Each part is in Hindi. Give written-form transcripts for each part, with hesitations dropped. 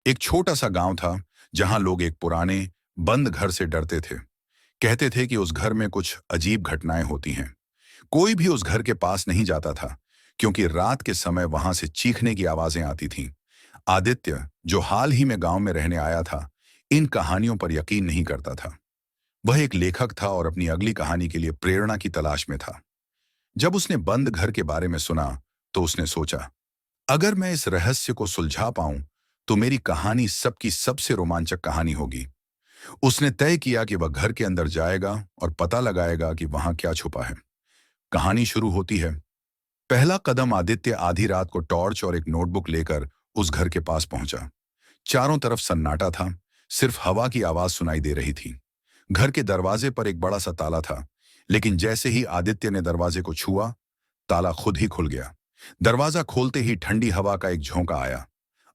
एक छोटा सा गांव था जहां लोग एक पुराने बंद घर से डरते थे। कहते थे कि उस घर में कुछ अजीब घटनाएं होती हैं। कोई भी उस घर के पास नहीं जाता था क्योंकि रात के समय वहां से चीखने की आवाजें आती थीं। आदित्य, जो हाल ही में गांव में रहने आया था, इन कहानियों पर यकीन नहीं करता था। वह एक लेखक था और अपनी अगली कहानी के लिए प्रेरणा की तलाश में था। जब उसने बंद घर के बारे में सुना तो उसने सोचा, अगर मैं इस रहस्य को सुलझा पाऊं तो मेरी कहानी सबकी सबसे रोमांचक कहानी होगी। उसने तय किया कि वह घर के अंदर जाएगा और पता लगाएगा कि वहां क्या छुपा है। कहानी शुरू होती है। पहला कदम, आदित्य आधी रात को टॉर्च और एक नोटबुक लेकर उस घर के पास पहुंचा। चारों तरफ सन्नाटा था, सिर्फ हवा की आवाज सुनाई दे रही थी। घर के दरवाजे पर एक बड़ा सा ताला था, लेकिन जैसे ही आदित्य ने दरवाजे को छुआ, ताला खुद ही खुल गया। दरवाजा खोलते ही ठंडी हवा का एक झोंका आया।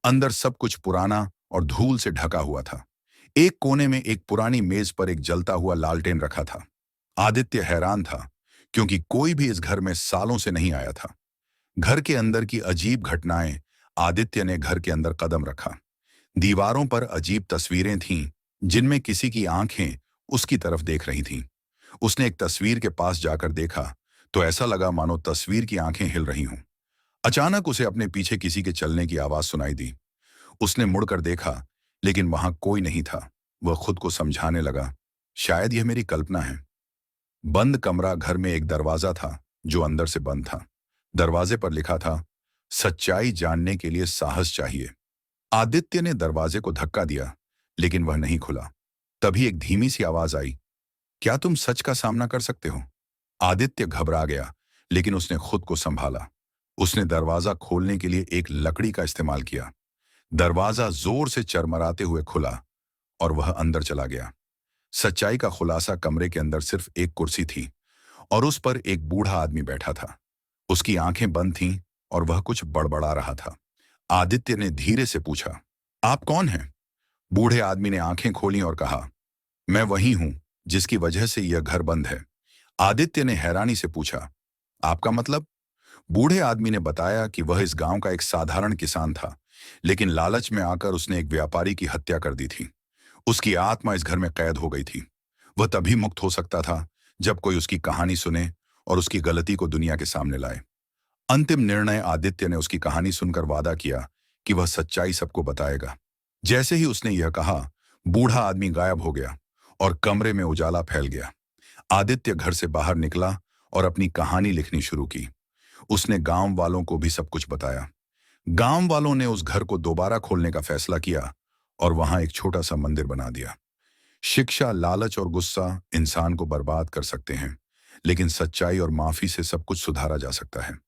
अंदर सब कुछ पुराना और धूल से ढका हुआ था। एक कोने में एक पुरानी मेज पर एक जलता हुआ लालटेन रखा था। आदित्य हैरान था क्योंकि कोई भी इस घर में सालों से नहीं आया था। घर के अंदर की अजीब घटनाएं। आदित्य ने घर के अंदर कदम रखा। दीवारों पर अजीब तस्वीरें थीं, जिनमें किसी की आंखें उसकी तरफ देख रही थीं। उसने एक तस्वीर के पास जाकर देखा तो ऐसा लगा मानो तस्वीर की आंखें हिल रही हों। अचानक उसे अपने पीछे किसी के चलने की आवाज सुनाई दी। उसने मुड़कर देखा, लेकिन वहां कोई नहीं था। वह खुद को समझाने लगा, शायद यह मेरी कल्पना है। बंद कमरा। घर में एक दरवाजा था जो अंदर से बंद था। दरवाजे पर लिखा था, सच्चाई जानने के लिए साहस चाहिए। आदित्य ने दरवाजे को धक्का दिया, लेकिन वह नहीं खुला। तभी एक धीमी सी आवाज आई, क्या तुम सच का सामना कर सकते हो? आदित्य घबरा गया, लेकिन उसने खुद को संभाला। उसने दरवाजा खोलने के लिए एक लकड़ी का इस्तेमाल किया। दरवाजा जोर से चरमराते हुए खुला और वह अंदर चला गया। सच्चाई का खुलासा, कमरे के अंदर सिर्फ एक कुर्सी थी और उस पर एक बूढ़ा आदमी बैठा था। उसकी आंखें बंद थीं और वह कुछ बड़बड़ा रहा था। आदित्य ने धीरे से पूछा, आप कौन हैं? बूढ़े आदमी ने आंखें खोली और कहा, मैं वही हूं जिसकी वजह से यह घर बंद है। आदित्य ने हैरानी से पूछा, आपका मतलब? बूढ़े आदमी ने बताया कि वह इस गांव का एक साधारण किसान था, लेकिन लालच में आकर उसने एक व्यापारी की हत्या कर दी थी। उसकी आत्मा इस घर में कैद हो गई थी। वह तभी मुक्त हो सकता था जब कोई उसकी कहानी सुने और उसकी गलती को दुनिया के सामने लाए। अंतिम निर्णय। आदित्य ने उसकी कहानी सुनकर वादा किया कि वह सच्चाई सबको बताएगा। जैसे ही उसने यह कहा, बूढ़ा आदमी गायब हो गया और कमरे में उजाला फैल गया। आदित्य घर से बाहर निकला और अपनी कहानी लिखनी शुरू की। उसने गांव वालों को भी सब कुछ बताया। गांव वालों ने उस घर को दोबारा खोलने का फैसला किया और वहां एक छोटा सा मंदिर बना दिया। शिक्षा, लालच और गुस्सा इंसान को बर्बाद कर सकते हैं, लेकिन सच्चाई और माफी से सब कुछ सुधारा जा सकता है।